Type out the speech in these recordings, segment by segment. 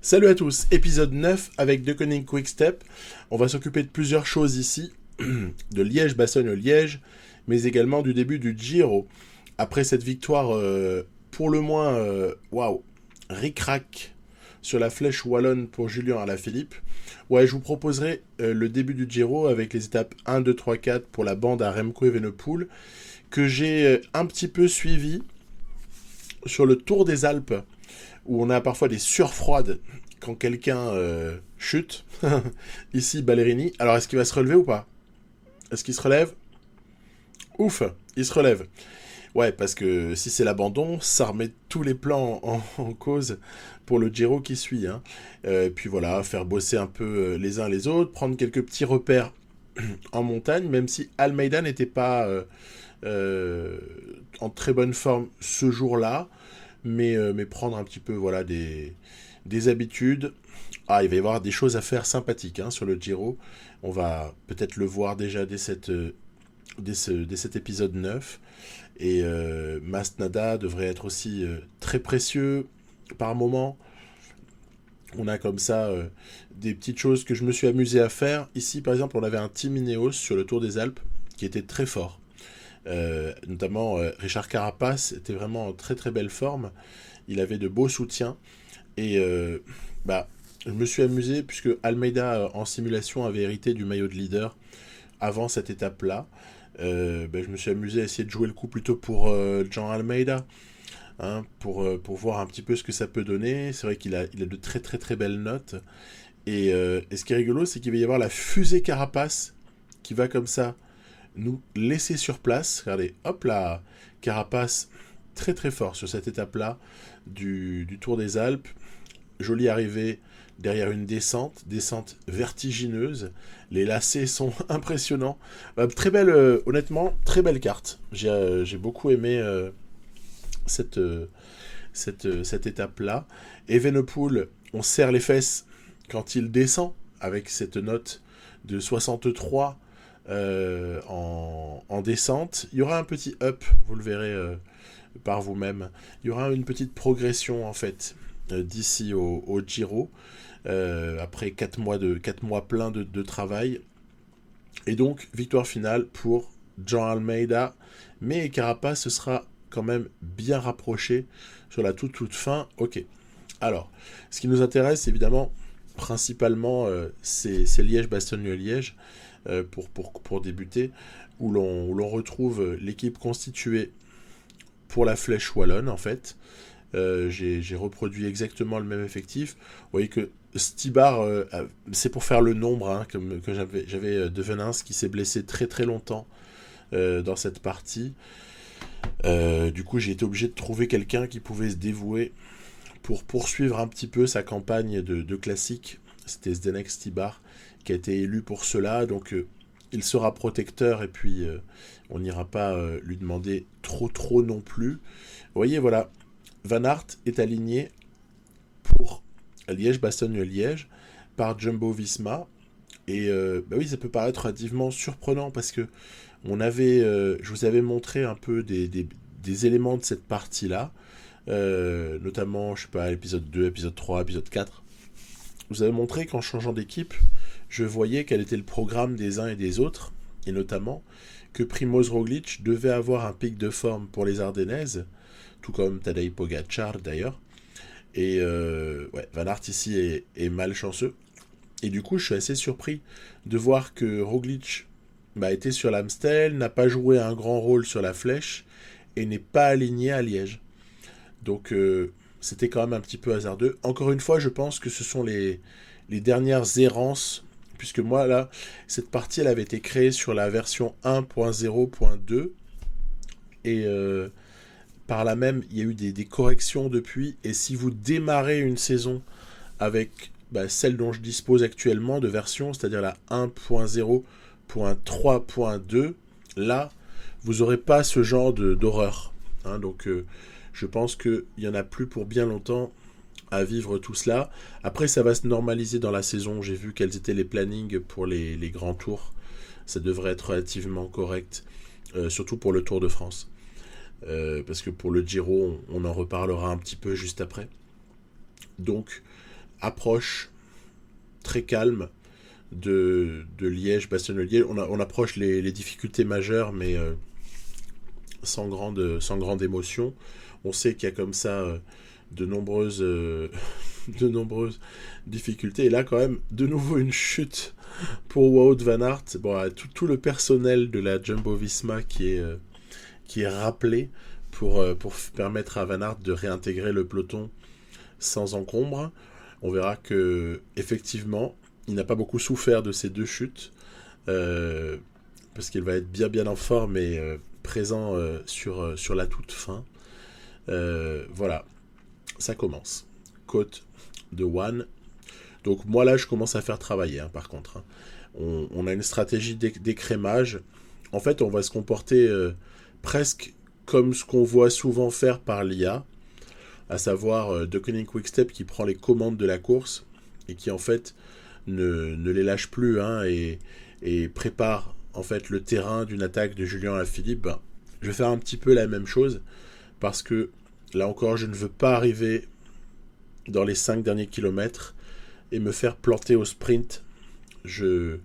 Salut à tous, épisode 9 avec De Koning Quickstep. On va s'occuper de plusieurs choses ici, de Liège-Bastogne-Liège, mais également du début du Giro. Après cette victoire, pour le moins, waouh, ric-rac sur la flèche wallonne pour Julien Alaphilippe. Ouais, je vous proposerai le début du Giro avec les étapes 1, 2, 3, 4 pour la bande à Remco Evenepoel, que j'ai un petit peu suivi sur le Tour des Alpes, où on a parfois des surfroides quand quelqu'un chute. Ici, Ballerini. Alors, est-ce qu'il va se relever ou pas? Est-ce qu'il se relève? Ouf, il se relève. Ouais, parce que si c'est l'abandon, ça remet tous les plans en cause pour le Giro qui suit. Hein. Puis voilà, faire bosser un peu les uns les autres, prendre quelques petits repères en montagne, même si Almeida n'était pas en très bonne forme ce jour-là, mais prendre un petit peu voilà, des habitudes. Ah, il va y avoir des choses à faire sympathiques hein, sur le Giro. On va peut-être le voir déjà dès cet épisode 9. Et Masnada devrait être aussi très précieux par moment. On a comme ça des petites choses que je me suis amusé à faire. Ici, par exemple, on avait un Team Ineos sur le Tour des Alpes qui était très fort. Notamment Richard Carapace était vraiment en très très belle forme. Il avait de beaux soutiens. Et je me suis amusé puisque Almeida en simulation avait hérité du maillot de leader avant cette étape-là. Je me suis amusé à essayer de jouer le coup plutôt pour Jean Almeida, hein, pour voir un petit peu ce que ça peut donner. C'est vrai qu'il a de très très très belles notes. Et ce qui est rigolo, c'est qu'il va y avoir la fusée Carapace qui va comme ça nous laisser sur place. Regardez, hop là, Carapace très très fort sur cette étape-là du Tour des Alpes. Jolie arrivée derrière une descente vertigineuse. Les lacets sont impressionnants. Très belle, honnêtement, très belle carte. J'ai beaucoup aimé cette étape-là. Evenepoel, on serre les fesses quand il descend avec cette note de 63 en descente. Il y aura un petit up, vous le verrez par vous-même. Il y aura une petite progression en fait d'ici au Giro. Après 4 mois pleins de travail. Et donc, victoire finale pour Jean Almeida. Mais Carapace se sera quand même bien rapproché sur la toute fin. Ok. Alors, ce qui nous intéresse, évidemment, principalement, c'est Liège-Bastogne-Liège, pour débuter, où l'on retrouve l'équipe constituée pour la flèche wallonne, en fait. J'ai reproduit exactement le même effectif. Vous voyez que Stibar, c'est pour faire le nombre, hein, que j'avais De Venins qui s'est blessé très très longtemps dans cette partie. Du coup, j'ai été obligé de trouver quelqu'un qui pouvait se dévouer pour poursuivre un petit peu sa campagne de classique. C'était Zdenek Stibar qui a été élu pour cela, donc il sera protecteur et puis on n'ira pas lui demander trop non plus. Vous voyez, voilà, Van Aert est aligné pour Liège-Bastogne-Liège par Jumbo-Visma. Et oui, ça peut paraître relativement surprenant parce que je vous avais montré un peu des éléments de cette partie-là, notamment, je sais pas, épisode 2, épisode 3, épisode 4. Je vous avais montré qu'en changeant d'équipe, je voyais quel était le programme des uns et des autres, et notamment que Primož Roglič devait avoir un pic de forme pour les Ardennaises, tout comme Tadej Pogačar d'ailleurs. Et Van Aert ici est malchanceux. Et du coup, je suis assez surpris de voir que Roglič était sur l'Amstel, n'a pas joué un grand rôle sur la flèche et n'est pas aligné à Liège. Donc c'était quand même un petit peu hasardeux. Encore une fois, je pense que ce sont les dernières errances, puisque moi là, cette partie elle avait été créée sur la version 1.0.2 et par là même, il y a eu des corrections depuis. Et si vous démarrez une saison avec celle dont je dispose actuellement de version, c'est-à-dire la 1.0.3.2, là, vous n'aurez pas ce genre d'horreur. Hein, donc, je pense qu'il n'y en a plus pour bien longtemps à vivre tout cela. Après, ça va se normaliser dans la saison. J'ai vu quels étaient les plannings pour les grands tours. Ça devrait être relativement correct, surtout pour le Tour de France. Parce que pour le Giro, on en reparlera un petit peu juste après. Donc, approche très calme de Liège, Bastogne-Liège. On approche les difficultés majeures, mais sans grande émotion. On sait qu'il y a comme ça de nombreuses, de nombreuses difficultés. Et là, quand même, de nouveau une chute pour Wout van Aert. Bon, tout le personnel de la Jumbo-Visma qui est rappelé pour permettre à Van Aert de réintégrer le peloton sans encombre. On verra que effectivement, il n'a pas beaucoup souffert de ces deux chutes, parce qu'il va être bien en forme et présent sur la toute fin. Voilà, ça commence. Côte de One. Donc moi là, je commence à faire travailler, hein, par contre. Hein. On a une stratégie d'écrémage. En fait, on va se comporter presque comme ce qu'on voit souvent faire par l'IA, à savoir Deceuninck Quick-Step qui prend les commandes de la course et qui en fait ne les lâche plus, hein, et prépare en fait le terrain d'une attaque de Julien Alaphilippe. Ben, je vais faire un petit peu la même chose parce que là encore je ne veux pas arriver dans les 5 derniers kilomètres et me faire planter au sprint. Je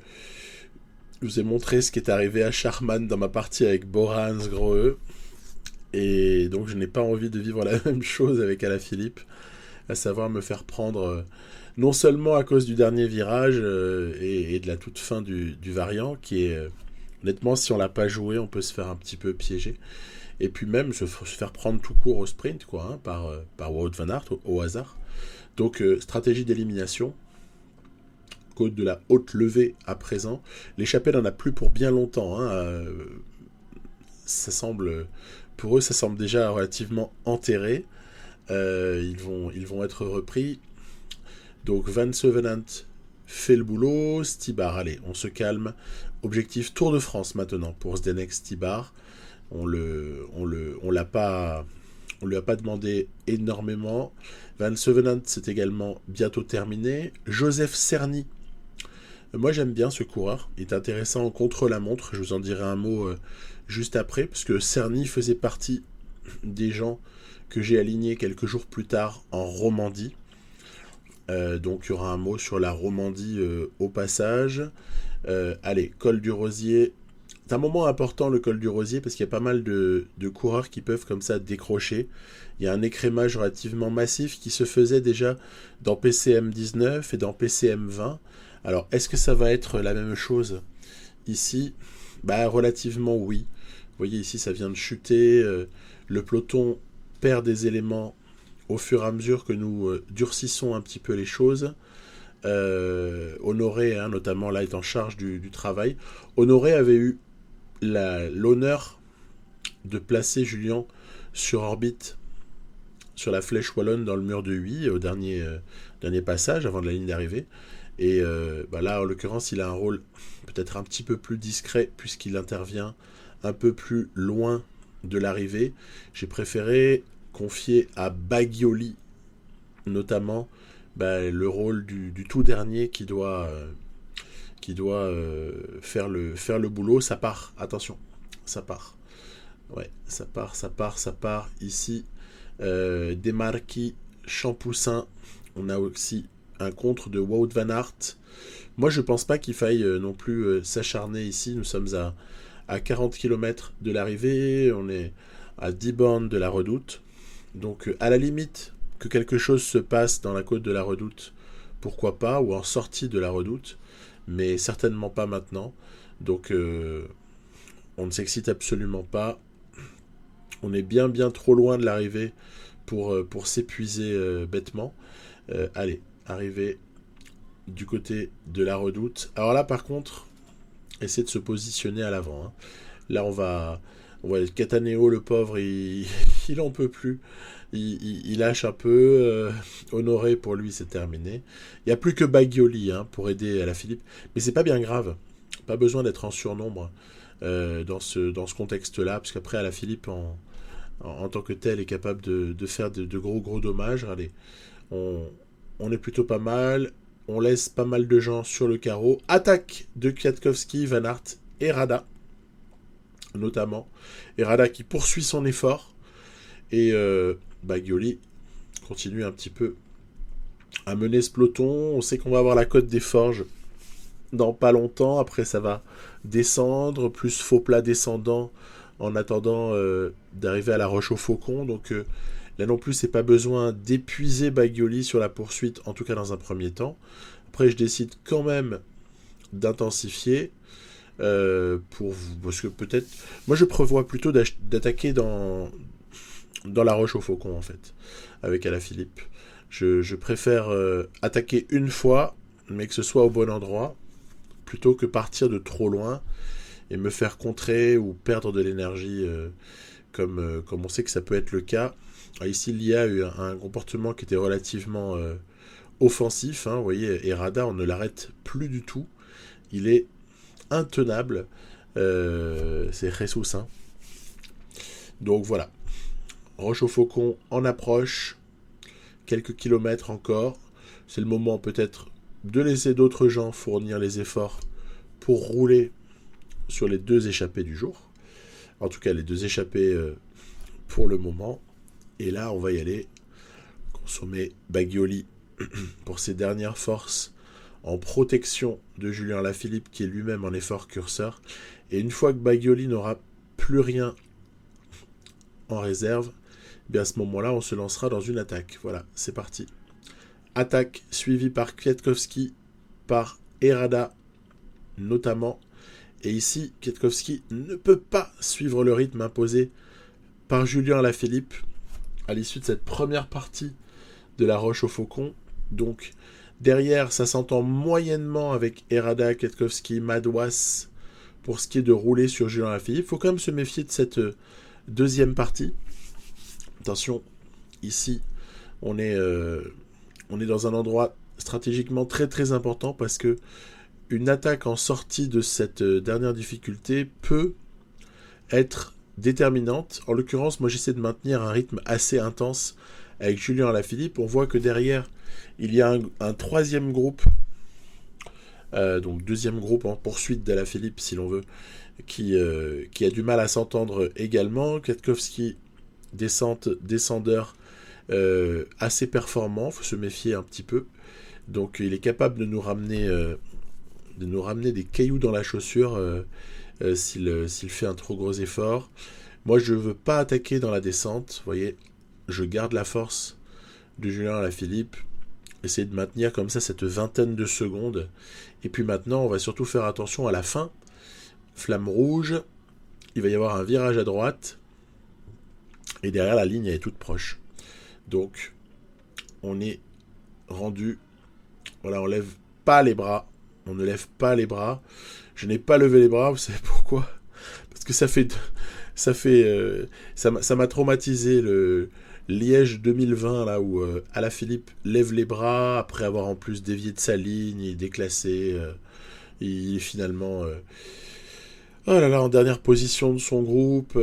vous ai montré ce qui est arrivé à Charman dans ma partie avec Bora Hansgrohe. Et donc je n'ai pas envie de vivre la même chose avec Alaphilippe, à savoir me faire prendre non seulement à cause du dernier virage et de la toute fin du variant, qui est honnêtement, si on l'a pas joué, on peut se faire un petit peu piéger. Et puis même se faire prendre tout court au sprint, quoi, hein, par Wout van Aert au hasard. Donc stratégie d'élimination. Côte de la haute levée à présent. L'échappée n'en a plus pour bien longtemps, hein, ça semble... Pour eux, ça semble déjà relativement enterré. Ils vont être repris. Donc Van Sevenant fait le boulot. Stybar, allez, on se calme. Objectif Tour de France maintenant pour Zdenek Stybar. On lui a pas demandé énormément. Van Sevenant, c'est également bientôt terminé. Joseph Cerny. Moi, j'aime bien ce coureur. Il est intéressant en contre-la-montre. Je vous en dirai un mot juste après, parce que Cerny faisait partie des gens que j'ai alignés quelques jours plus tard en Romandie. Donc, il y aura un mot sur la Romandie au passage. Allez, col du Rosier. C'est un moment important, le col du Rosier, parce qu'il y a pas mal de coureurs qui peuvent comme ça décrocher. Il y a un écrémage relativement massif qui se faisait déjà dans PCM 19 et dans PCM 20. Alors, est-ce que ça va être la même chose ici? Bah, relativement oui. Vous voyez ici, ça vient de chuter. Le peloton perd des éléments au fur et à mesure que nous durcissons un petit peu les choses. Honoré, hein, notamment, là, est en charge du travail. Honoré avait eu l'honneur de placer Julien sur orbite sur la flèche wallonne dans le mur de Huy au dernier passage avant de la ligne d'arrivée. Et là, en l'occurrence, il a un rôle peut-être un petit peu plus discret puisqu'il intervient un peu plus loin de l'arrivée. J'ai préféré confier à Bagioli, notamment, le rôle du tout dernier qui doit faire le boulot. Ça part, attention, ça part. Ouais, ça part. Ici, Desmarquis, Champoussin. On a aussi un contre de Wout van Aert. Moi, je pense pas qu'il faille non plus s'acharner ici. Nous sommes à 40 km de l'arrivée. On est à 10 bornes de la Redoute. Donc, à la limite que quelque chose se passe dans la côte de la Redoute, pourquoi pas, ou en sortie de la Redoute, mais certainement pas maintenant. Donc, on ne s'excite absolument pas. On est bien trop loin de l'arrivée pour s'épuiser bêtement. Allez, arrivée du côté de la Redoute. Alors là, par contre, essayer de se positionner à l'avant. Hein. Là, on va Cataneo, le pauvre, il en peut plus. Il lâche un peu. Honoré, pour lui, c'est terminé. Il n'y a plus que Bagioli, hein, pour aider Alaphilippe. Mais c'est pas bien grave. Pas besoin d'être en surnombre dans ce contexte-là, parce qu'après, Alaphilippe, en tant que tel, est capable de faire de gros dommages. Allez, on est plutôt pas mal. On laisse pas mal de gens sur le carreau. Attaque de Kwiatkowski, Van Aert et Rada, notamment. Et Rada qui poursuit son effort. Et Bagioli continue un petit peu à mener ce peloton. On sait qu'on va avoir la côte des Forges dans pas longtemps. Après, ça va descendre, plus faux plat descendant en attendant d'arriver à la Roche au Faucon. Donc là non plus, c'est pas besoin d'épuiser Bagioli sur la poursuite, en tout cas dans un premier temps. Après, je décide quand même d'intensifier parce que peut-être... Moi, je prévois plutôt d'attaquer dans la Roche au Faucon, en fait, avec Alaphilippe. Je préfère attaquer une fois, mais que ce soit au bon endroit, plutôt que partir de trop loin et me faire contrer ou perdre de l'énergie, comme on sait que ça peut être le cas. Alors ici, l'IA a eu un comportement qui était relativement offensif. Hein, vous voyez, Errada, on ne l'arrête plus du tout. Il est intenable. C'est Jesus. Hein. Donc voilà. Roche au Faucon en approche. Quelques kilomètres encore. C'est le moment peut-être de laisser d'autres gens fournir les efforts pour rouler sur les 2 échappées du jour. En tout cas, les 2 échappées pour le moment. Et là, on va y aller. Consommer Bagioli pour ses dernières forces en protection de Julien Alaphilippe, qui est lui-même en effort curseur. Et une fois que Bagioli n'aura plus rien en réserve, eh bien à ce moment-là, on se lancera dans une attaque. Voilà, c'est parti. Attaque suivie par Kwiatkowski, par Errada notamment. Et ici, Kwiatkowski ne peut pas suivre le rythme imposé par Julien Alaphilippe à l'issue de cette première partie de la Roche au Faucon. Donc, derrière, ça s'entend moyennement avec Errada, Kwiatkowski, Madouas pour ce qui est de rouler sur Julien Alaphilippe. Il faut quand même se méfier de cette deuxième partie. Attention, ici, on est dans un endroit stratégiquement très très important parce que une attaque en sortie de cette dernière difficulté peut être déterminante. En l'occurrence, moi j'essaie de maintenir un rythme assez intense avec Julien Alaphilippe. On voit que derrière, il y a un troisième groupe, donc deuxième groupe en poursuite d'Alaphilippe si l'on veut, qui a du mal à s'entendre également. Kwiatkowski, descendeur assez performant, il faut se méfier un petit peu. Donc il est capable de nous ramener des cailloux dans la chaussure s'il fait un trop gros effort. Moi je veux pas attaquer dans la descente, vous voyez, je garde la force de Julien Alaphilippe, essayer de maintenir comme ça cette vingtaine de secondes. Et puis maintenant on va surtout faire attention à la fin. Flamme rouge, il va y avoir un virage à droite et derrière la ligne elle est toute proche. Donc on est rendu, voilà, on lève pas les bras, on ne lève pas les bras. Je n'ai pas levé les bras, vous savez pourquoi? Parce que ça m'a traumatisé le Liège 2020 là où Alaphilippe lève les bras après avoir en plus dévié de sa ligne, il est déclassé, il est finalement oh là là, en dernière position de son groupe,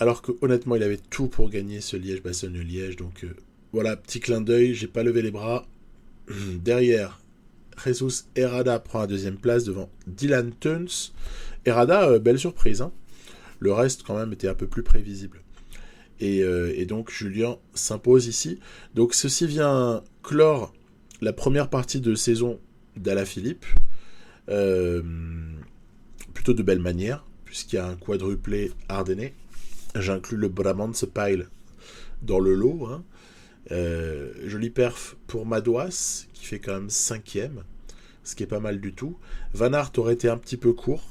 alors que honnêtement il avait tout pour gagner ce Liège-Bastogne-Liège. Donc voilà, petit clin d'œil, j'ai pas levé les bras. Derrière, Jesus Errada prend la deuxième place devant Dylan Teuns. Errada, belle surprise, hein. Le reste quand même était un peu plus prévisible. Et donc Julien s'impose ici. Donc ceci vient clore la première partie de saison d'Alaphilippe. Plutôt de belle manière, puisqu'il y a un quadruplé ardennais. J'inclus le Brabantse Pijl dans le lot. Hein. Joli perf pour Madouas, qui fait quand même 5e, ce qui est pas mal du tout. Van Aert aurait été un petit peu court.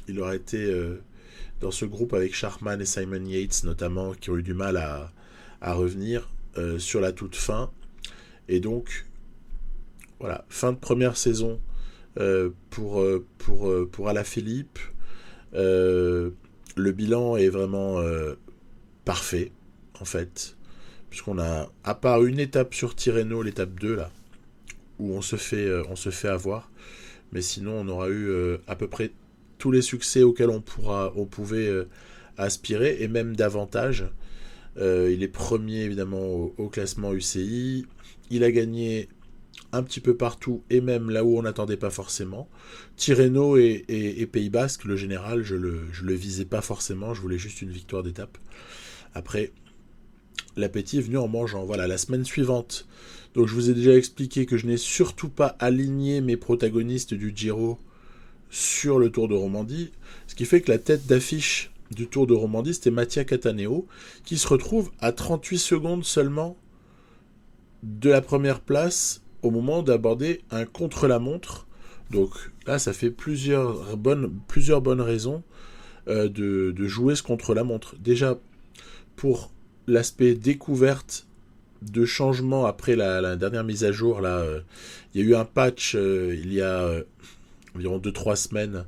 Il aurait été dans ce groupe avec Sharman et Simon Yates notamment, qui ont eu du mal à revenir sur la toute fin. Et donc, voilà, fin de première saison pour Alaphilippe. Le bilan est vraiment parfait, en fait. Puisqu'on a, à part une étape sur Tirreno, l'étape 2, là, où on se fait avoir. Mais sinon, on aura eu à peu près tous les succès auxquels on pouvait aspirer, et même davantage. Il est premier, évidemment, au classement UCI. Il a gagné un petit peu partout, et même là où on n'attendait pas forcément. Tirreno et Pays Basque, le général, je le visais pas forcément, je voulais juste une victoire d'étape. Après, l'appétit est venu en mangeant. Voilà, la semaine suivante, Donc je vous ai déjà expliqué que je n'ai surtout pas aligné mes protagonistes du Giro sur le Tour de Romandie, ce qui fait que la tête d'affiche du Tour de Romandie, c'était Mattia Cattaneo, qui se retrouve à 38 secondes seulement de la première place au moment d'aborder un contre-la-montre. Donc là, ça fait plusieurs bonnes raisons de jouer ce contre-la-montre. Déjà, pour l'aspect découverte de changement après la dernière mise à jour, là, il y a eu un patch il y a environ 2-3 semaines,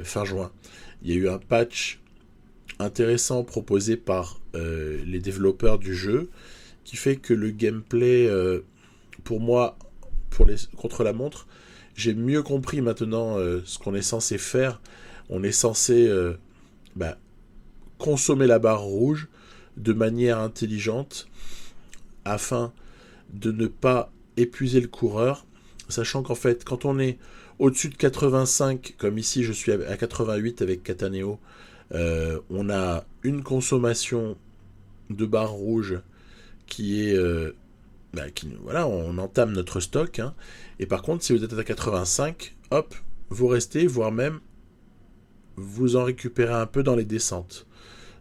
fin juin. Il y a eu un patch intéressant proposé par les développeurs du jeu qui fait que le gameplay, pour moi, pour les contre-la-montre, j'ai mieux compris maintenant ce qu'on est censé faire. On est censé consommer la barre rouge de manière intelligente afin de ne pas épuiser le coureur, sachant qu'en fait, quand on est au-dessus de 85, comme ici je suis à 88 avec Cattaneo, on a une consommation de barre rouge qui est... voilà, on entame notre stock. Hein, et par contre, si vous êtes à 85, hop, vous restez, voire même vous en récupérez un peu dans les descentes.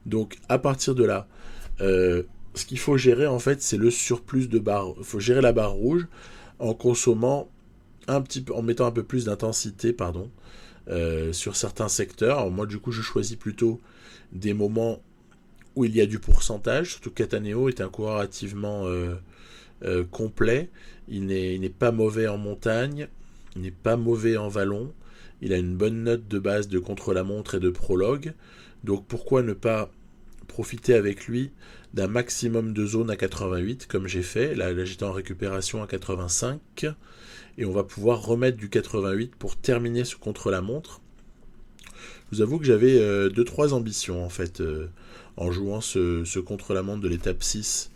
Donc à partir de là, ce qu'il faut gérer en fait, c'est le surplus de barre. Il faut gérer la barre rouge en consommant un petit peu, en mettant un peu plus d'intensité, sur certains secteurs. Alors, moi, du coup, je choisis plutôt des moments où il y a du pourcentage. Surtout Cattaneo est un coureur relativement complet. Il n'est pas mauvais en montagne, il n'est pas mauvais en vallon. Il a une bonne note de base de contre-la-montre et de prologue. Donc pourquoi ne pas profiter avec lui d'un maximum de zones à 88 comme j'ai fait. Là j'étais en récupération à 85 et on va pouvoir remettre du 88 pour terminer ce contre-la-montre. Je vous avoue que j'avais 2-3 ambitions en fait en jouant ce contre-la-montre de l'étape 6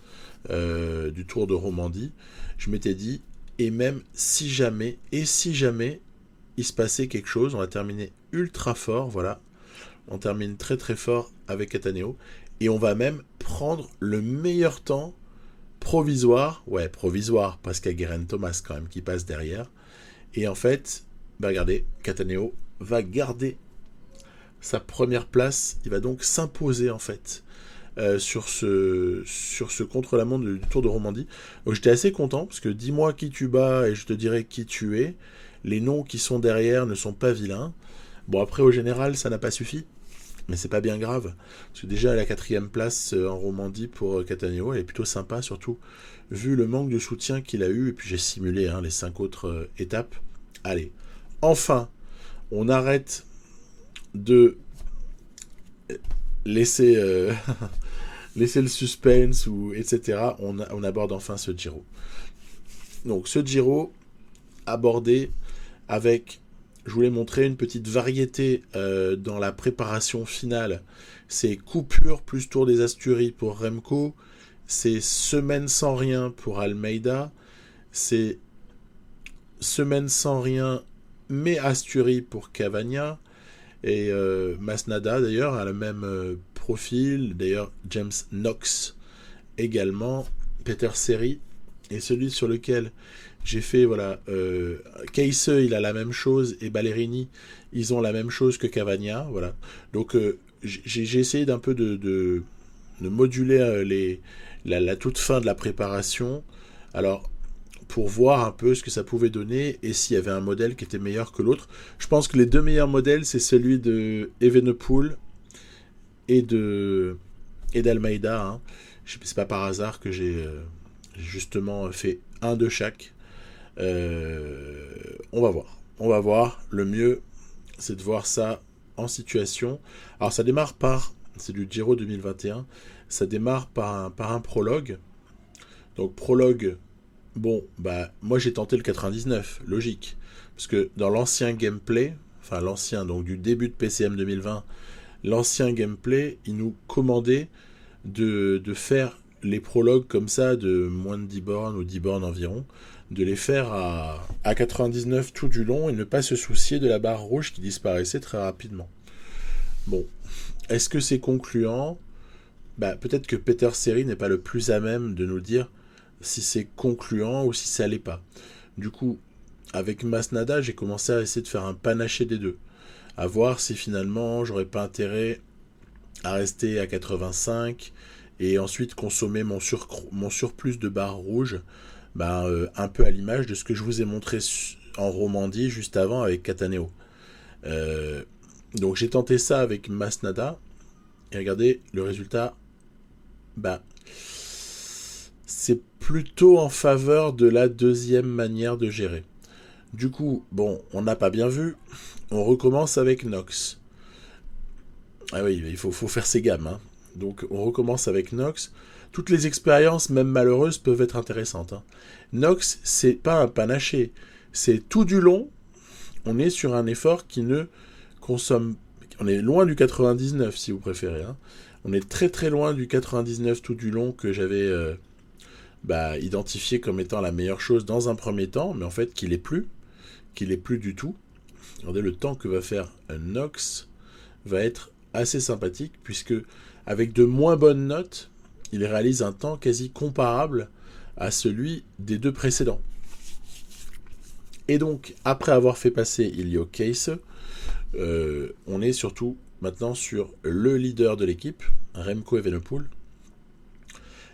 du Tour de Romandie. Je m'étais dit, et même si jamais il se passait quelque chose, on va terminer ultra fort, voilà. On termine très très fort avec Cattaneo. Et on va même prendre le meilleur temps provisoire. Ouais, provisoire, parce qu'il y a Geraint Thomas quand même qui passe derrière. Et en fait, regardez, Cattaneo va garder sa première place. Il va donc s'imposer en fait sur ce contre-la-montre du Tour de Romandie. Donc j'étais assez content, parce que dis-moi qui tu bats et je te dirai qui tu es. Les noms qui sont derrière ne sont pas vilains. Bon, après, au général, ça n'a pas suffi. Mais c'est pas bien grave. Parce que déjà, à la 4e place en Romandie pour Cattaneo, elle est plutôt sympa, surtout vu le manque de soutien qu'il a eu. Et puis j'ai simulé les 5 autres étapes. Allez, enfin, on arrête de laisser, laisser le suspense, etc. On aborde enfin ce Giro. Donc ce Giro abordé avec... Je voulais montrer une petite variété dans la préparation finale. C'est coupure plus Tour des Asturies pour Remco. C'est semaine sans rien pour Almeida. C'est semaine sans rien mais Asturies pour Cavagna. Et Masnada d'ailleurs a le même profil. D'ailleurs James Knox également. Peter Seri. Et celui sur lequel j'ai fait, voilà, Keisse, il a la même chose, et Ballerini, ils ont la même chose que Cavagna, voilà. Donc, j'ai essayé d'un peu de moduler la toute fin de la préparation, alors, pour voir un peu ce que ça pouvait donner, et s'il y avait un modèle qui était meilleur que l'autre. Je pense que les deux meilleurs modèles, c'est celui de Evenepoel et d'Almeida, hein. C'est pas par hasard que j'ai justement fait un de chaque. On va voir. Le mieux, c'est de voir ça en situation. Alors, ça démarre c'est du Giro 2021, ça démarre par un prologue. Donc, prologue, bon, moi j'ai tenté le 99, logique. Parce que dans l'ancien gameplay, enfin l'ancien, donc du début de PCM 2020, l'ancien gameplay, il nous commandait de faire les prologues comme ça, de moins de 10 bornes ou 10 bornes environ, de les faire à 99 tout du long et ne pas se soucier de la barre rouge qui disparaissait très rapidement. Bon, est-ce que c'est concluant ? Peut-être que Peter Seri n'est pas le plus à même de nous dire si c'est concluant ou si ça l'est pas. Du coup, avec Masnada, j'ai commencé à essayer de faire un panaché des deux. À voir si finalement j'aurais pas intérêt à rester à 85 et ensuite consommer mon surplus de barres rouges, un peu à l'image de ce que je vous ai montré en Romandie juste avant avec Cataneo. Donc j'ai tenté ça avec Masnada et regardez le résultat, c'est plutôt en faveur de la deuxième manière de gérer. Du coup, bon, on n'a pas bien vu, on recommence avec Nox. Ah oui, il faut faire ses gammes, hein. Donc on recommence avec Nox. Toutes les expériences, même malheureuses, peuvent être intéressantes, hein. Nox, c'est pas un panaché, c'est tout du long, on est sur un effort qui ne consomme... On est loin du 99 si vous préférez, hein. On est très très loin du 99 tout du long que j'avais identifié comme étant la meilleure chose dans un premier temps, mais en fait qu'il est plus du tout. Regardez, le temps que va faire un Nox va être assez sympathique, puisque avec de moins bonnes notes, il réalise un temps quasi comparable à celui des deux précédents. Et donc, après avoir fait passer Ilio Case, on est surtout maintenant sur le leader de l'équipe, Remco Evenepoel.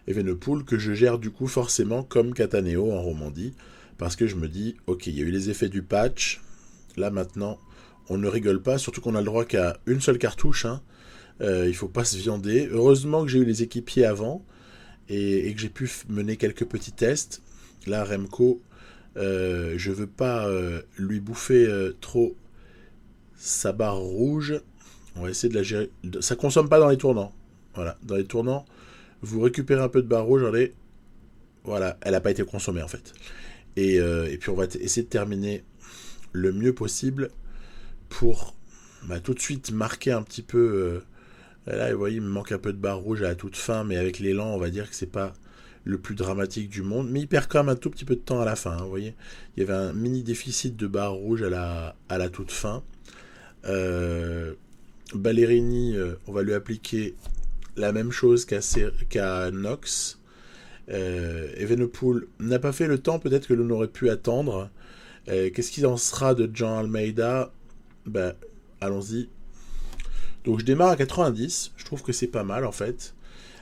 Evenepoel que je gère du coup forcément comme Cataneo en Romandie, parce que je me dis, ok, il y a eu les effets du patch, là maintenant, on ne rigole pas, surtout qu'on a le droit qu'à une seule cartouche, hein. Il faut pas se viander. Heureusement que j'ai eu les équipiers avant, et que j'ai pu mener quelques petits tests. Là, Remco, je veux pas lui bouffer trop sa barre rouge. On va essayer de la gérer. Ça consomme pas dans les tournants. Voilà, dans les tournants, vous récupérez un peu de barre rouge, regardez. Voilà, elle n'a pas été consommée en fait. Et puis on va essayer de terminer le mieux possible pour tout de suite marquer un petit peu. Là, vous voyez, il me manque un peu de barre rouge à la toute fin, mais avec l'élan, on va dire que c'est pas le plus dramatique du monde. Mais il perd quand même un tout petit peu de temps à la fin, hein, vous voyez. Il y avait un mini déficit de barre rouge à la toute fin. Ballerini, on va lui appliquer la même chose qu'à Nox. Evenepoel n'a pas fait le temps peut-être que l'on aurait pu attendre. Qu'est-ce qu'il en sera de Jean Almeida? Allons-y. Donc je démarre à 90, je trouve que c'est pas mal en fait.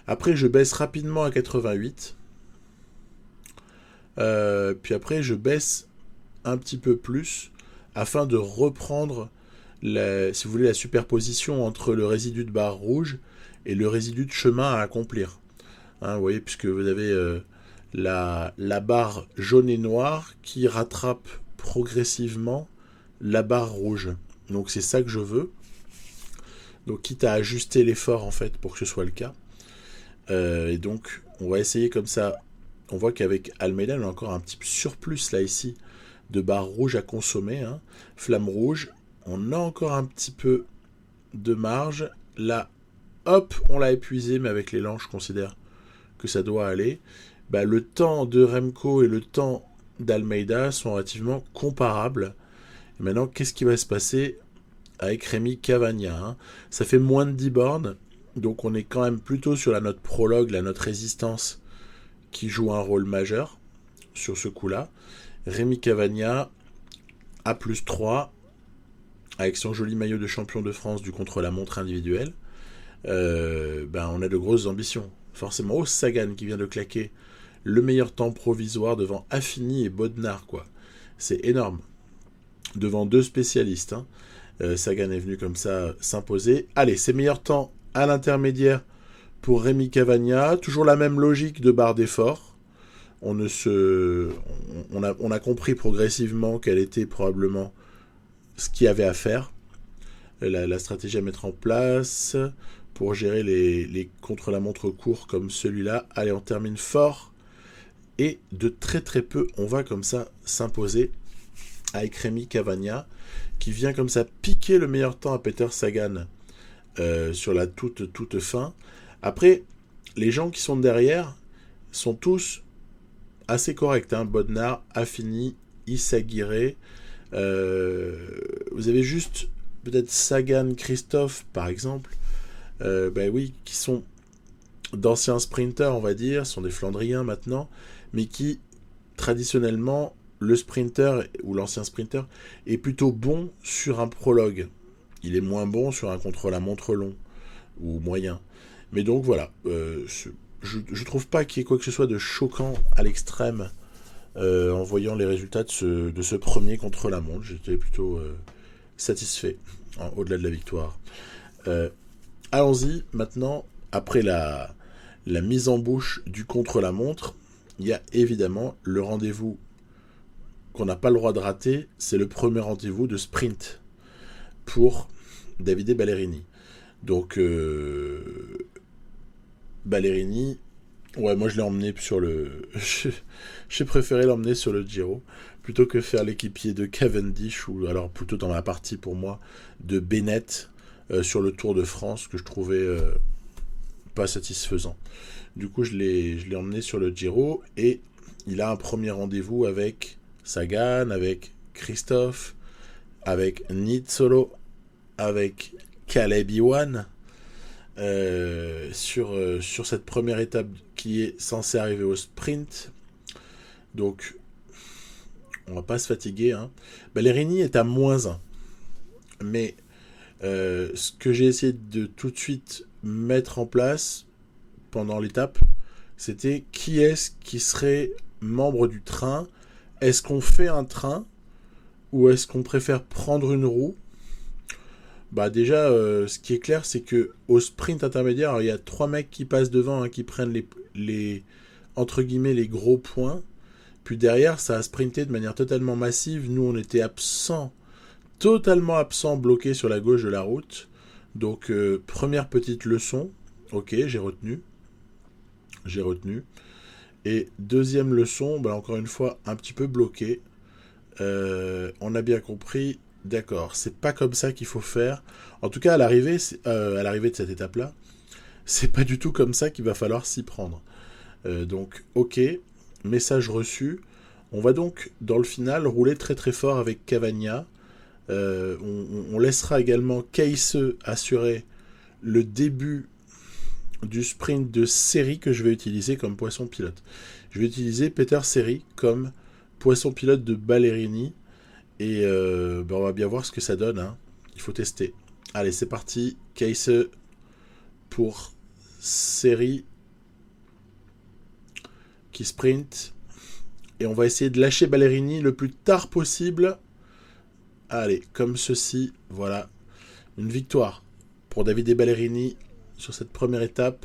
Après je baisse rapidement à 88. Puis après je baisse un petit peu plus afin de reprendre si vous voulez, la superposition entre le résidu de barre rouge et le résidu de chemin à accomplir. Hein, vous voyez, puisque vous avez la barre jaune et noire qui rattrape progressivement la barre rouge. Donc c'est ça que je veux. Donc quitte à ajuster l'effort en fait pour que ce soit le cas. Et donc on va essayer comme ça. On voit qu'avec Almeida on a encore un petit surplus là ici de barres rouges à consommer, hein. Flamme rouge, on a encore un petit peu de marge. Là, hop, on l'a épuisé, mais avec l'élan, je considère que ça doit aller. Le temps de Remco et le temps d'Almeida sont relativement comparables. Et maintenant, qu'est-ce qui va se passer avec Rémi Cavagna, hein? Ça fait moins de 10 bornes, donc on est quand même plutôt sur la note prologue, la note résistance, qui joue un rôle majeur sur ce coup-là. Rémi Cavagna, A plus 3, avec son joli maillot de champion de France du contre-la-montre individuel. On a de grosses ambitions. Forcément, Sagan qui vient de claquer le meilleur temps provisoire devant Affini et Bodnar, quoi. C'est énorme. Devant deux spécialistes, hein. Sagan est venu comme ça s'imposer. Allez, ses meilleurs temps à l'intermédiaire pour Rémi Cavagna. Toujours la même logique de barre d'effort. On a compris progressivement quelle était probablement ce qu'il y avait à faire. La stratégie à mettre en place pour gérer les contre-la-montre courts comme celui-là. Allez, on termine fort. Et de très très peu, on va comme ça s'imposer avec Rémi Cavagna, qui vient comme ça piquer le meilleur temps à Peter Sagan sur la toute fin. Après, les gens qui sont derrière sont tous assez corrects, hein. Bodnar, Affini, Issaguirre. Vous avez juste peut-être Sagan, Christophe, par exemple, qui sont d'anciens sprinters, on va dire, sont des Flandriens maintenant, mais qui, traditionnellement, le sprinter ou l'ancien sprinter est plutôt bon sur un prologue. Il est moins bon sur un contre-la-montre long ou moyen. Mais donc voilà, je trouve pas qu'il y ait quoi que ce soit de choquant à l'extrême en voyant les résultats de ce premier contre-la-montre. J'étais plutôt satisfait au-delà de la victoire. Allons-y maintenant, après la mise en bouche du contre-la-montre, il y a évidemment le rendez-vous qu'on n'a pas le droit de rater, c'est le premier rendez-vous de sprint pour Davide Ballerini. Donc Ballerini, ouais, moi je l'ai emmené sur le... J'ai préféré l'emmener sur le Giro, plutôt que faire l'équipier de Cavendish, ou alors plutôt dans la partie pour moi de Bennett sur le Tour de France, que je trouvais pas satisfaisant. Du coup je l'ai emmené sur le Giro, et il a un premier rendez-vous avec Sagan, avec Christophe, avec Nizzolo, avec Caleb Ewan, sur cette première étape qui est censée arriver au sprint. Donc on va pas se fatiguer, hein. Ballerini est à -1, mais ce que j'ai essayé de tout de suite mettre en place pendant l'étape, c'était qui est-ce qui serait membre du train. Est-ce qu'on fait un train ou est-ce qu'on préfère prendre une roue? Bah déjà, ce qui est clair, c'est que au sprint intermédiaire, alors, il y a 3 mecs qui passent devant, hein, qui prennent les entre guillemets les gros points. Puis derrière, ça a sprinté de manière totalement massive. Nous, on était absents, totalement absents, bloqués sur la gauche de la route. Donc première petite leçon. Ok, j'ai retenu. Et deuxième leçon, bah, encore une fois, un petit peu bloqué. On a bien compris. D'accord, c'est pas comme ça qu'il faut faire. En tout cas, à l'arrivée de cette étape-là, c'est pas du tout comme ça qu'il va falloir s'y prendre. Donc, ok, message reçu. On va donc, dans le final, rouler très très fort avec Cavagna. On laissera également Keisse assurer le début du sprint de Seri que je vais utiliser comme poisson pilote. Je vais utiliser Peter Seri comme poisson pilote de Ballerini. Et on va bien voir ce que ça donne, hein. Il faut tester. Allez, c'est parti. Keisse pour Seri qui sprint. Et on va essayer de lâcher Ballerini le plus tard possible. Allez, comme ceci. Voilà. Une victoire pour Davide Ballerini sur cette première étape.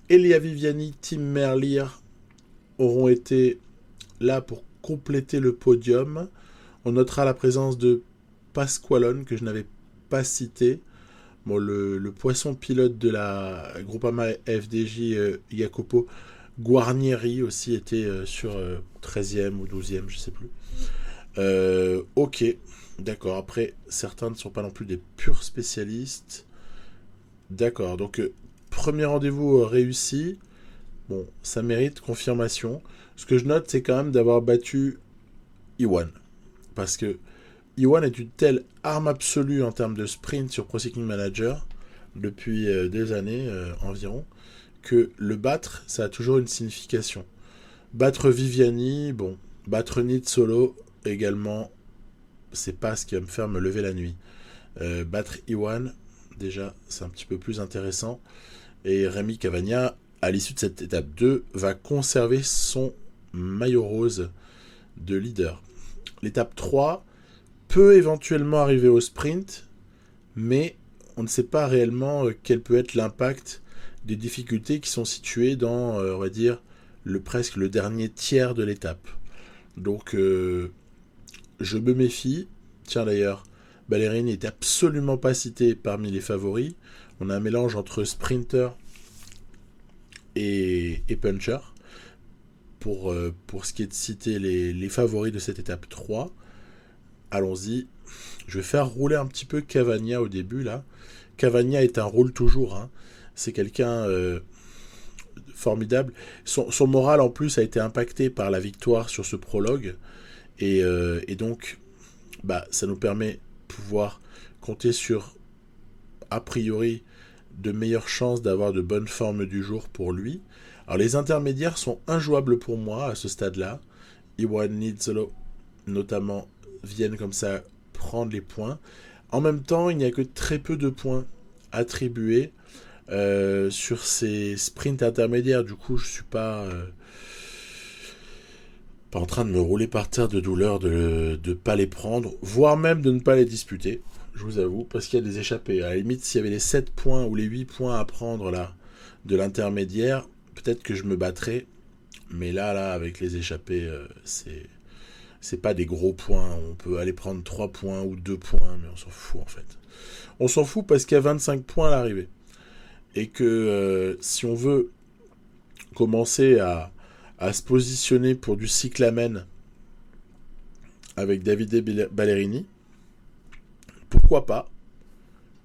Elia Viviani, Tim Merlier auront été là pour compléter le podium. On notera la présence de Pasqualone, que je n'avais pas cité. Bon, le poisson pilote de la Groupama FDJ Jacopo Guarnieri aussi était sur 13e ou 12e, je ne sais plus. Ok, d'accord. Après, certains ne sont pas non plus des purs spécialistes. D'accord, donc premier rendez-vous réussi. Bon, ça mérite confirmation. Ce que je note, c'est quand même d'avoir battu Ewan. Parce que Ewan est une telle arme absolue en termes de sprint sur Pro Cycling Manager depuis des années environ, que le battre, ça a toujours une signification. Battre Viviani, bon, battre Nizzolo également, c'est pas ce qui va me faire me lever la nuit. Battre Ewan, déjà, c'est un petit peu plus intéressant. Et Rémi Cavagna, à l'issue de cette étape 2, va conserver son maillot rose de leader. L'étape 3 peut éventuellement arriver au sprint, mais on ne sait pas réellement quel peut être l'impact des difficultés qui sont situées dans, on va dire, presque le dernier tiers de l'étape. Donc, je me méfie. Tiens d'ailleurs, Ballerini n'est absolument pas cité parmi les favoris. On a un mélange entre sprinter et puncher. Pour ce qui est de citer les favoris de cette étape 3. Allons-y. Je vais faire rouler un petit peu Cavagna au début, là. Cavagna est un roule toujours, hein. C'est quelqu'un formidable. Son moral, en plus, a été impacté par la victoire sur ce prologue. Et donc, ça nous permet de pouvoir compter sur, a priori, de meilleures chances d'avoir de bonnes formes du jour pour lui. Alors les intermédiaires sont injouables pour moi à ce stade-là. Iwan Nizzolo notamment viennent comme ça prendre les points. En même temps, il n'y a que très peu de points attribués sur ces sprints intermédiaires. Du coup, je suis pas en train de me rouler par terre de douleur de ne pas les prendre, voire même de ne pas les disputer, je vous avoue, parce qu'il y a des échappées. À la limite, s'il y avait les 7 points ou les 8 points à prendre là de l'intermédiaire, peut-être que je me battrais. Mais là, avec les échappées, c'est pas des gros points. On peut aller prendre 3 points ou 2 points, mais on s'en fout en fait. On s'en fout parce qu'il y a 25 points à l'arrivée. Et que si on veut commencer à se positionner pour du cyclamen avec Davide Ballerini, pourquoi pas.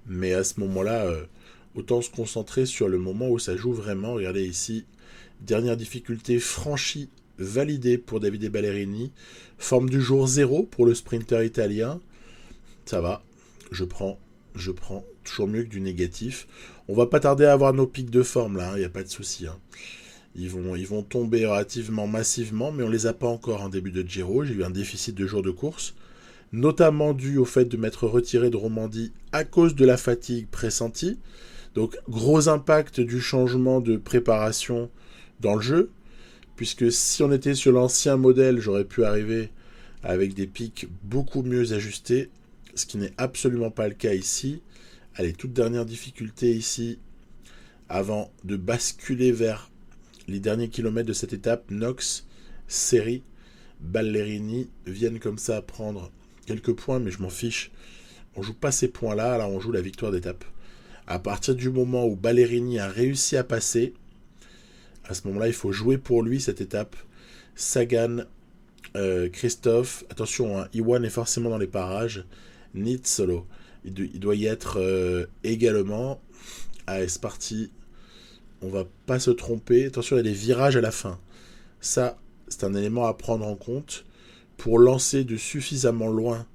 Mais à ce moment-là, autant se concentrer sur le moment où ça joue vraiment. Regardez ici, dernière difficulté franchie, validée pour Davide Ballerini. Forme du jour 0 pour le sprinter italien. Ça va, je prends. Toujours mieux que du négatif. On va pas tarder à avoir nos pics de forme là, il n'y a pas de souci. Hein. Ils vont tomber relativement massivement, mais on les a pas encore en début de Giro. J'ai eu un déficit de jours de course, notamment dû au fait de m'être retiré de Romandie à cause de la fatigue pressentie. Donc gros impact du changement de préparation dans le jeu, puisque si on était sur l'ancien modèle, j'aurais pu arriver avec des pics beaucoup mieux ajustés, ce qui n'est absolument pas le cas ici. Allez, toute dernière difficulté ici, avant de basculer vers les derniers kilomètres de cette étape. Knox, Seri, Ballerini viennent comme ça prendre quelques points, mais je m'en fiche. On joue pas ces points-là, là on joue la victoire d'étape. À partir du moment où Ballerini a réussi à passer, à ce moment-là, il faut jouer pour lui cette étape. Sagan, Christophe, attention, hein, Iwan est forcément dans les parages. Nizzolo, il doit y être également. Allez, c'est parti. On va pas se tromper. Attention, il y a des virages à la fin. Ça, c'est un élément à prendre en compte pour lancer de suffisamment loin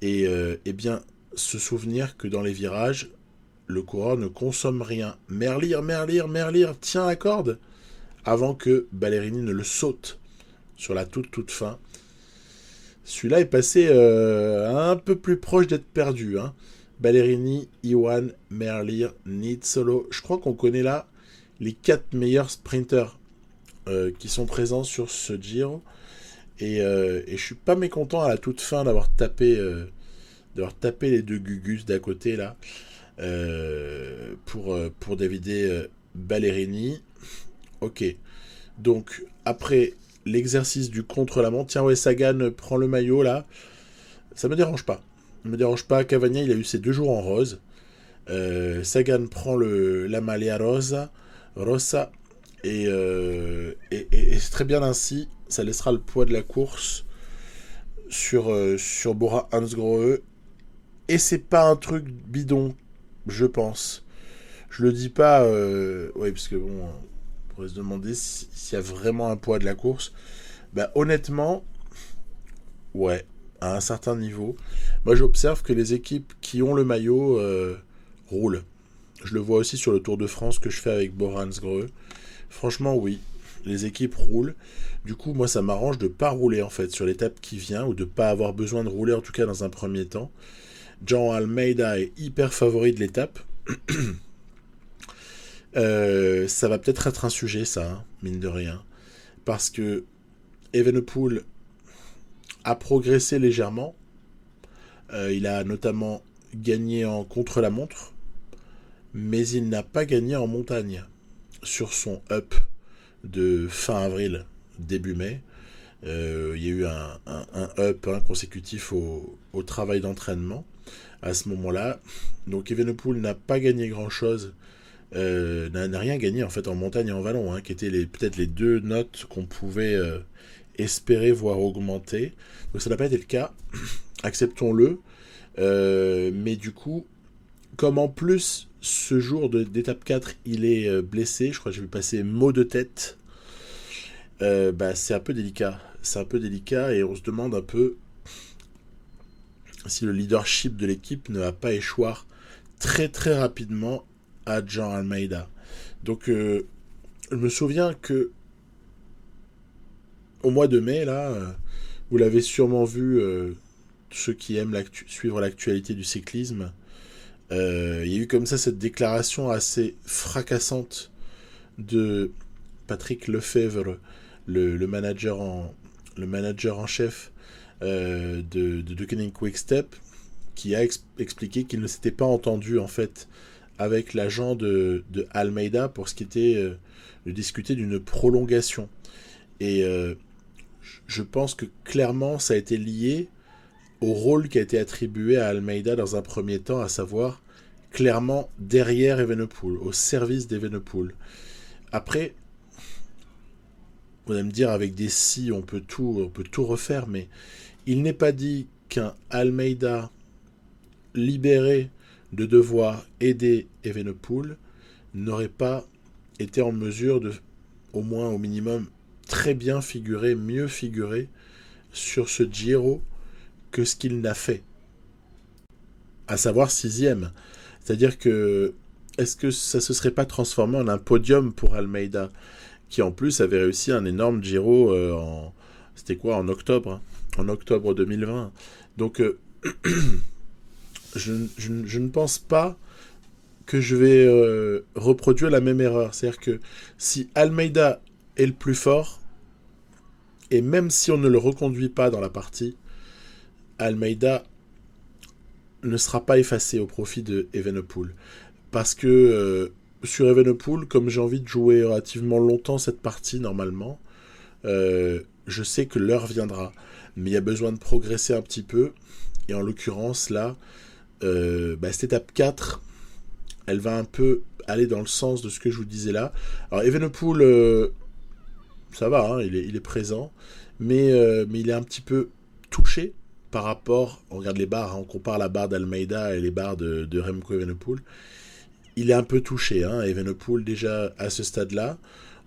et bien se souvenir que dans les virages, le coureur ne consomme rien. Merlier, tient la corde avant que Ballerini ne le saute sur la toute fin. Celui-là est passé un peu plus proche d'être perdu. Hein. Ballerini, Iwan, Merlier, Nizzolo. Je crois qu'on connaît là les 4 meilleurs sprinters qui sont présents sur ce Giro. Et je suis pas mécontent à la toute fin d'avoir tapé les 2 Gugus d'à côté là pour Davide Ballerini. Ok. Donc après l'exercice du contre-la-montre, tiens ouais, Sagan prend le maillot là. Ça me dérange pas. Me dérange pas. Cavagna, il a eu ses 2 jours en rose. Sagan prend la Maglia Rosa et c'est très bien ainsi. Ça laissera le poids de la course sur Bora Hansgrohe. Et c'est pas un truc bidon, je pense. Je le dis pas, ouais, parce que bon, on pourrait se demander s'il y a vraiment un poids de la course. Bah, honnêtement, ouais, à un certain niveau. Moi, j'observe que les équipes qui ont le maillot roulent. Je le vois aussi sur le Tour de France que je fais avec Bora Hansgrohe. Franchement, oui, les équipes roulent. Du coup, moi, ça m'arrange de pas rouler en fait sur l'étape qui vient ou de pas avoir besoin de rouler en tout cas dans un premier temps. Jean Almeida est hyper favori de l'étape. Ça va peut-être être un sujet, ça, hein, mine de rien. Parce que Evenepoel a progressé légèrement. Il a notamment gagné en contre-la-montre, mais il n'a pas gagné en montagne sur son up de fin avril, début mai. Il y a eu un up consécutif au travail d'entraînement à ce moment-là. Donc Evenepoel n'a pas gagné grand-chose, n'a rien gagné en fait en montagne et en vallon, qui étaient peut-être les 2 notes qu'on pouvait espérer voir augmenter. Donc ça n'a pas été le cas, acceptons-le. Mais du coup, comme en plus ce jour d'étape 4 il est blessé, je crois que j'ai vu passer mot de tête, c'est un peu délicat. C'est un peu délicat et on se demande un peu si le leadership de l'équipe ne va pas échoir très très rapidement à Jean Almeida. Donc je me souviens que au mois de mai, là, vous l'avez sûrement vu, ceux qui aiment suivre l'actualité du cyclisme, il y a eu comme ça cette déclaration assez fracassante de Patrick Lefebvre, le manager en chef de Deceuninck Quick-Step, qui a expliqué qu'il ne s'était pas entendu en fait avec l'agent de Almeida pour ce qui était de discuter d'une prolongation. Et je pense que clairement ça a été lié au rôle qui a été attribué à Almeida dans un premier temps, à savoir clairement derrière Evenepoel, au service d'Evenepoel. Après, vous allez me dire avec des si on peut tout refaire, mais il n'est pas dit qu'un Almeida libéré de devoir aider Evenepoel n'aurait pas été en mesure de, au moins au minimum, très bien figurer, mieux figurer sur ce Giro que ce qu'il n'a fait. À savoir 6e. C'est-à-dire que, est-ce que ça se serait pas transformé en un podium pour Almeida, qui en plus avait réussi un énorme Giro c'était quoi, en octobre, hein, en octobre 2020. Donc, je ne pense pas que je vais reproduire la même erreur. C'est-à-dire que si Almeida est le plus fort, et même si on ne le reconduit pas dans la partie, Almeida ne sera pas effacé au profit de Evenepoel. Parce que sur Evenepoel, comme j'ai envie de jouer relativement longtemps cette partie normalement, je sais que l'heure viendra. Mais il y a besoin de progresser un petit peu. Et en l'occurrence, là, cette étape 4, elle va un peu aller dans le sens de ce que je vous disais là. Alors Evenepoel, ça va, hein, il est présent. Mais il est un petit peu touché par rapport, on regarde les barres, hein, on compare la barre d'Almeida et les barres de Remco Evenepoel. Il est un peu touché, hein, Evenepoel déjà à ce stade-là.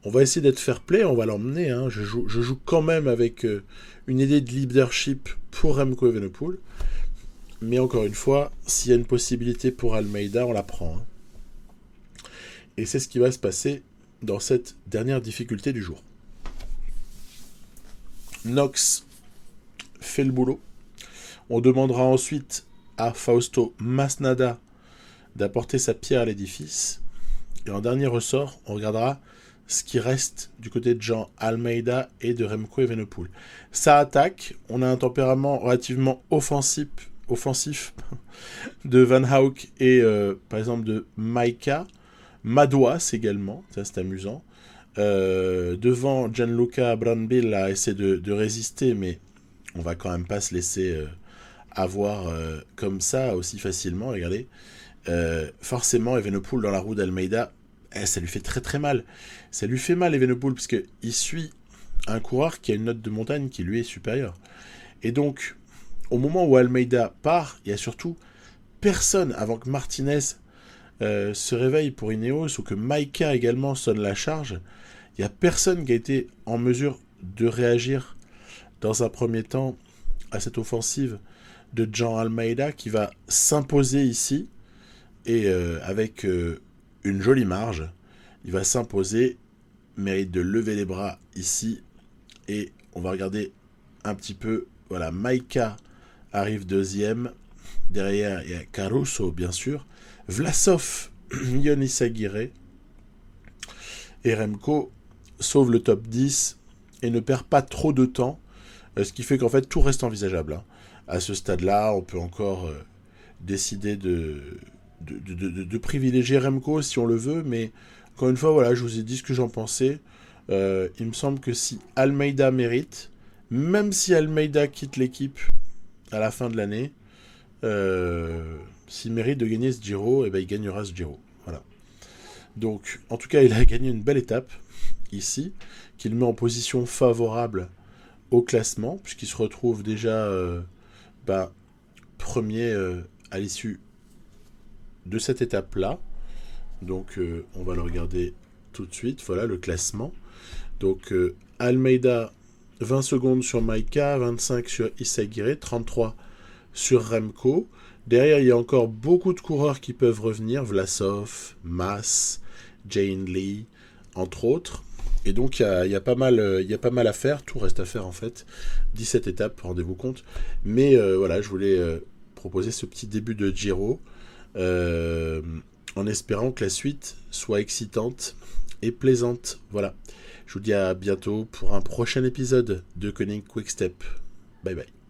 On va essayer d'être fair play, on va l'emmener. Hein. Je joue quand même avec une idée de leadership pour Remco Evenepoel. Mais encore une fois, s'il y a une possibilité pour Almeida, on la prend. Hein. Et c'est ce qui va se passer dans cette dernière difficulté du jour. Knox fait le boulot. On demandera ensuite à Fausto Masnada d'apporter sa pierre à l'édifice. Et en dernier ressort, on regardera ce qui reste du côté de Jean Almeida et de Remco Evenepoel. Ça attaque, on a un tempérament relativement offensif de Van Hauck et par exemple de Maika. Madouas également, ça c'est amusant. Devant Gianluca Brambilla a essayé de résister, mais on va quand même pas se laisser avoir comme ça aussi facilement. Regardez, forcément Evenepoel dans la roue d'Almeida, ça lui fait très très mal. Ça lui fait mal Evenepoel parce qu'il suit un coureur qui a une note de montagne qui lui est supérieure. Et donc, au moment où Almeida part, il y a surtout personne avant que Martinez se réveille pour Ineos ou que Maika également sonne la charge. Il n'y a personne qui a été en mesure de réagir dans un premier temps à cette offensive de Jean Almeida qui va s'imposer ici et avec une jolie marge, il va s'imposer, mérite de lever les bras ici et on va regarder un petit peu, voilà, Maika arrive deuxième, derrière il y a Caruso bien sûr, Vlasov, Yonis Aguirre et Remco sauve le top 10 et ne perd pas trop de temps, ce qui fait qu'en fait tout reste envisageable. Hein. À ce stade-là, on peut encore décider de privilégier Remco si on le veut, mais encore une fois, voilà, je vous ai dit ce que j'en pensais. Il me semble que si Almeida mérite, même si Almeida quitte l'équipe à la fin de l'année, s'il mérite de gagner ce Giro, il gagnera ce Giro. Voilà. Donc, en tout cas, il a gagné une belle étape ici, qu'il met en position favorable au classement, puisqu'il se retrouve déjà premier à l'issue de cette étape-là. Donc, on va le regarder tout de suite. Voilà le classement. Donc, Almeida, 20 secondes sur Maika, 25 sur Izagirre, 33 sur Remco. Derrière, il y a encore beaucoup de coureurs qui peuvent revenir. Vlasov, Mas, Jane Lee, entre autres. Et donc, il y a pas mal à faire. Tout reste à faire, en fait. 17 étapes, rendez-vous compte. Mais voilà, je voulais proposer ce petit début de Giro en espérant que la suite soit excitante et plaisante. Voilà. Je vous dis à bientôt pour un prochain épisode de Koenig Quick Step. Bye bye.